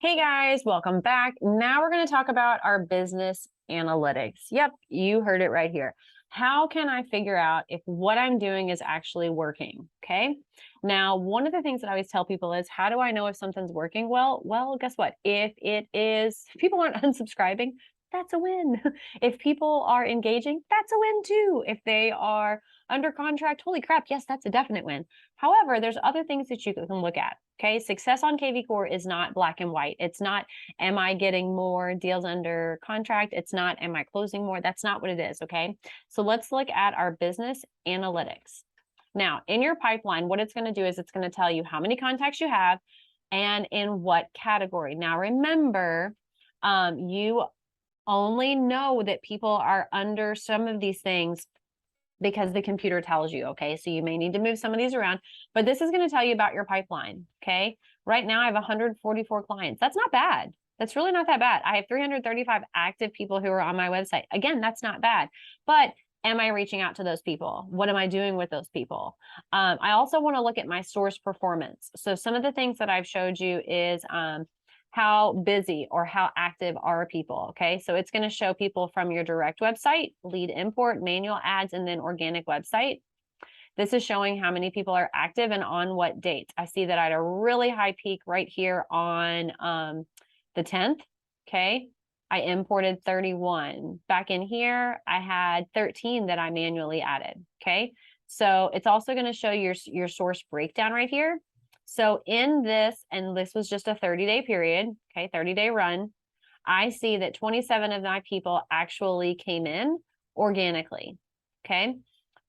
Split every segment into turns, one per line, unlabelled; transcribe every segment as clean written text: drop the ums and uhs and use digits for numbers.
Hey guys, welcome back. Now we're going to talk about our business analytics. Yep, you heard it right here. How can I figure out if what I'm doing is actually working? Okay. Now, one of the things that I always tell people is, how do I know if something's working well? Well, guess what? If people aren't unsubscribing, that's a win. If people are engaging, that's a win too. If they are under contract, holy crap, yes, that's a definite win. However, there's other things that you can look at. Okay, success on KV Core is not black and white. It's not, am I getting more deals under contract? It's not, am I closing more? That's not what it is. Okay, so let's look at our business analytics. Now, in your pipeline, what it's going to do is it's going to tell you how many contacts you have and in what category. Now, remember, you only know that people are under some of these things because the computer tells you, okay? So you may need to move some of these around, but this is going to tell you about your pipeline, okay? Right now I have 144 clients. That's not bad. That's really not that bad. I have 335 active people who are on my website. Again, that's not bad, but am I reaching out to those people? What am I doing with those people? I also want to look at my source performance. So some of the things that I've showed you is how busy or how active are people, okay? So it's going to show people from your direct website, lead import, manual ads, and then organic website. This is showing how many people are active and on what dates. I see that I had a really high peak right here on the 10th, okay? I imported 31. Back in here, I had 13 that I manually added, okay? So it's also going to show your source breakdown right here. So in this, and this was just a 30-day period, okay, 30-day run, I see that 27 of my people actually came in organically, okay?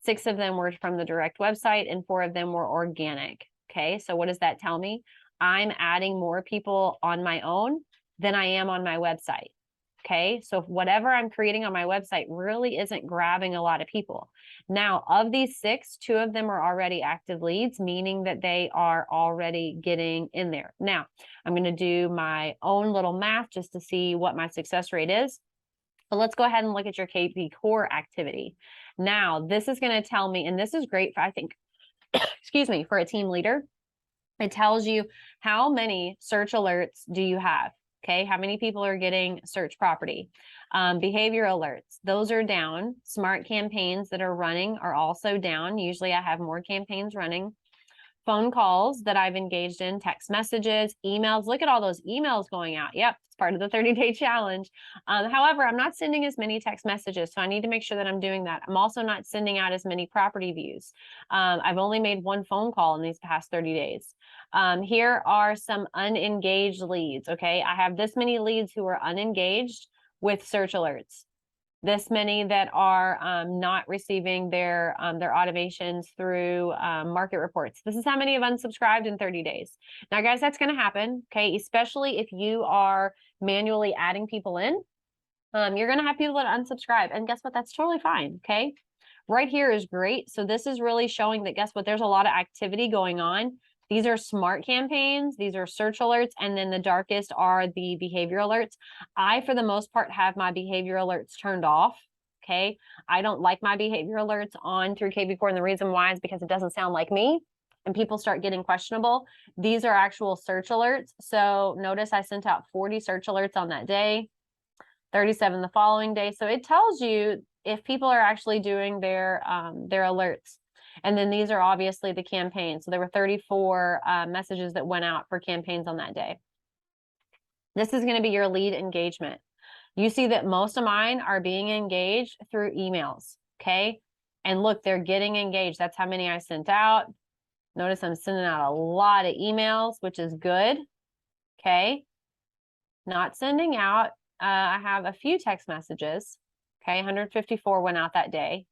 6 of them were from the direct website and 4 of them were organic, okay? So what does that tell me? I'm adding more people on my own than I am on my website, okay? So if whatever I'm creating on my website really isn't grabbing a lot of people. Now, of these 6, 2 of them are already active leads, meaning that they are already getting in there. Now, I'm going to do my own little math just to see what my success rate is. But let's go ahead and look at your KV Core activity. Now, this is going to tell me, and this is great for, I think, excuse me, for a team leader. It tells you how many search alerts do you have. Okay, how many people are getting search property? Behavior alerts, those are down. Smart campaigns that are running are also down. Usually I have more campaigns running. Phone calls that I've engaged in, text messages, emails. Look at all those emails going out. Yep, it's part of the 30-day challenge. However, I'm not sending as many text messages, so I need to make sure that I'm doing that. I'm also not sending out as many property views. I've only made 1 phone call in these past 30 days. Here are some unengaged leads, okay? I have this many leads who are unengaged with search alerts. This many that are not receiving their automations through market reports. This is how many have unsubscribed in 30 days. Now, guys, that's going to happen, okay? Especially if you are manually adding people in. You're going to have people that unsubscribe. And guess what? That's totally fine, okay? Right here is great. So this is really showing that, guess what? There's a lot of activity going on. These are smart campaigns. These are search alerts. And then the darkest are the behavior alerts. I, for the most part, have my behavior alerts turned off. Okay. I don't like my behavior alerts on through KV Core. And the reason why is because it doesn't sound like me and people start getting questionable. These are actual search alerts. So notice I sent out 40 search alerts on that day, 37 the following day. So it tells you if people are actually doing their alerts. And then these are obviously the campaigns. So there were 34 messages that went out for campaigns on that day. This is going to be your lead engagement. You see that most of mine are being engaged through emails, okay? And look, they're getting engaged. That's how many I sent out. Notice I'm sending out a lot of emails, which is good, okay? Not sending out. I have a few text messages, okay? 154 went out that day.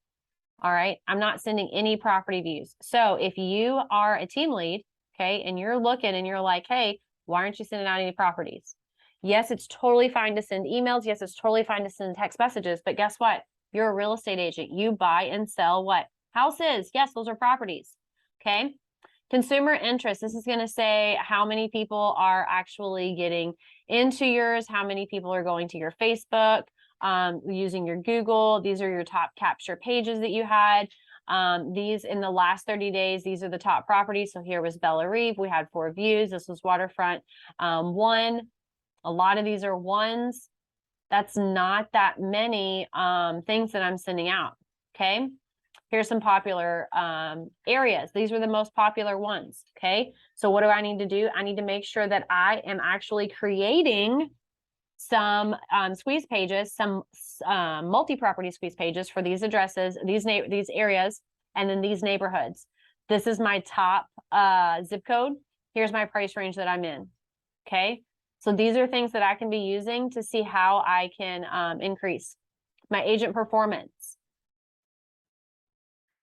All right, I'm not sending any property views. So if you are a team lead, okay, and you're looking and you're like, hey, why aren't you sending out any properties? Yes, it's totally fine to send emails. Yes, it's totally fine to send text messages. But guess what? You're a real estate agent. You buy and sell what? Houses. Yes, those are properties. Okay. Consumer interest. This is going to say how many people are actually getting into yours, how many people are going to your Facebook, using your Google. These are your top capture pages that you had. These in the last 30 days, these are the top properties. So here was Bella Reeve. We had 4 views. This was Waterfront 1. A lot of these are ones. That's not that many things that I'm sending out. Okay. Here's some popular areas. These were the most popular ones. Okay. So what do I need to do? I need to make sure that I am actually creating some squeeze pages, some multi-property squeeze pages for these addresses, these areas, and then these neighborhoods. This is my top zip code. Here's my price range that I'm in. Okay. So these are things that I can be using to see how I can increase my agent performance.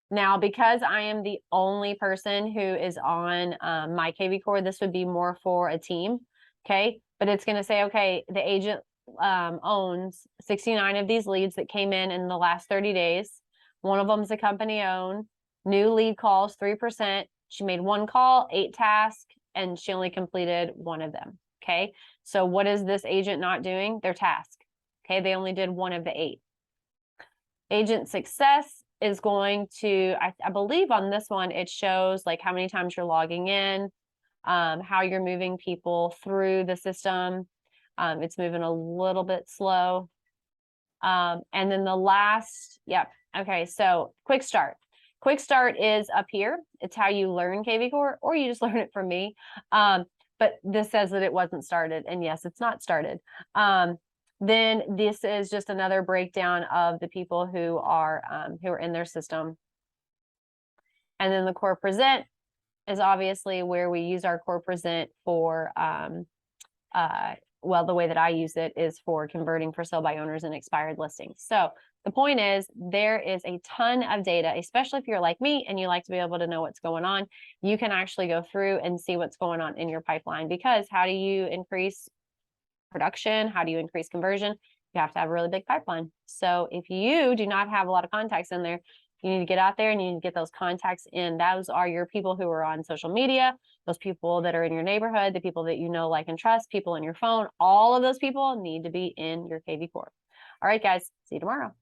Now, because I am the only person who is on my kvCORE, this would be more for a team, okay? But it's going to say, okay, the agent owns 69 of these leads that came in the last 30 days. One of them is a company owned. New lead calls, 3%. She made 1 call, 8 tasks, and she only completed 1 of them, okay? So what is this agent not doing? Their task, okay? They only did 1 of the 8. Agent success is going to, I believe on this one, it shows like how many times you're logging in, how you're moving people through the system. It's moving a little bit slow. And then the last, yep. Okay. So quick start. Quick start is up here. It's how you learn kvCORE, or you just learn it from me. But this says that it wasn't started, and yes, it's not started. Then this is just another breakdown of the people who are in their system. And then the core present is obviously where we use our core present for, well, the way that I use it is for converting for sale by owners and expired listings. So the point is, there is a ton of data, especially if you're like me and you like to be able to know what's going on. You can actually go through and see what's going on in your pipeline, because how do you increase production? How do you increase conversion? You have to have a really big pipeline. So if you do not have a lot of contacts in there, you need to get out there and you need to get those contacts in. Those are your people who are on social media, those people that are in your neighborhood, the people that you know, like, and trust, people in your phone. All of those people need to be in your kvCORE. All right, guys, see you tomorrow.